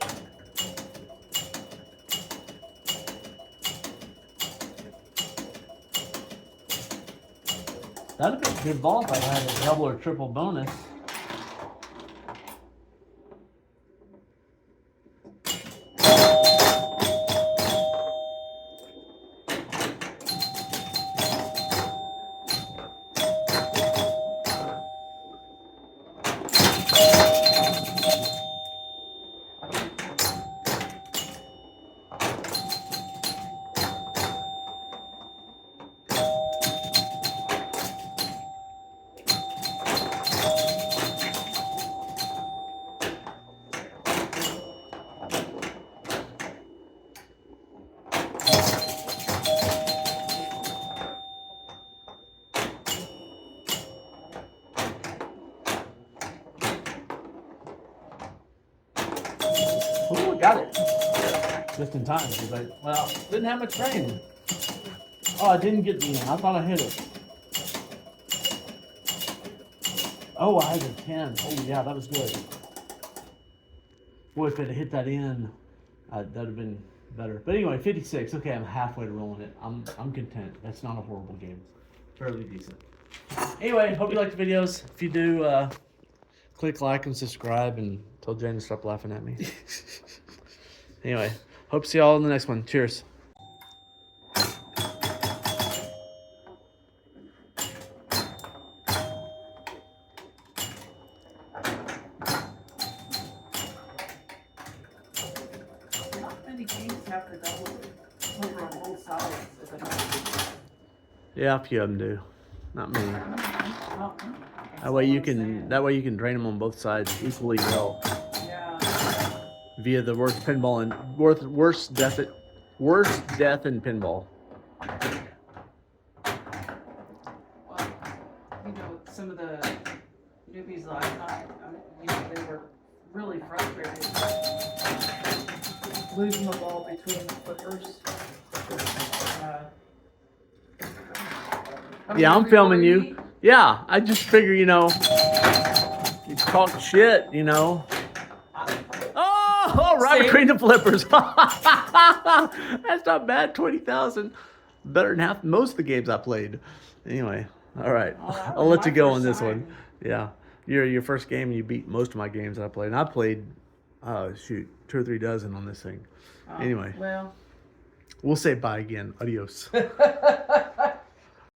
That'd be a good ball if I had a double or triple bonus. Ooh, got it. Just in time, because didn't have much rain. Oh, I didn't get the end. I thought I hit it. Oh, I had a 10. Oh, yeah, that was good. Boy, if it had hit that in, that'd have been better. But anyway, 56. Okay, I'm halfway to rolling it. I'm content. That's not a horrible game. Fairly decent. Anyway, hope you liked the videos. If you do, click like and subscribe and tell Jane to stop laughing at me. Anyway, hope to see y'all in the next one. Cheers. Not many games have the double over on both sides. If I don't Yeah, a few of them do. Not many. well, That way you can drain them on both sides equally well. yeah. Via the worst pinball and worst death in pinball. Well, some of the newbies last night, they were really frustrated losing the ball between the flippers. Yeah, I'm filming you. Yeah, I just figure, you talk shit, Oh, right between the flippers. That's not bad. 20,000. Better than most of the games I played. Anyway, all right. I'll let you go on this one. Yeah. Your first game, you beat most of my games that I played. And I played, 2 or 3 dozen on this thing. Anyway. Well. We'll say bye again. Adios.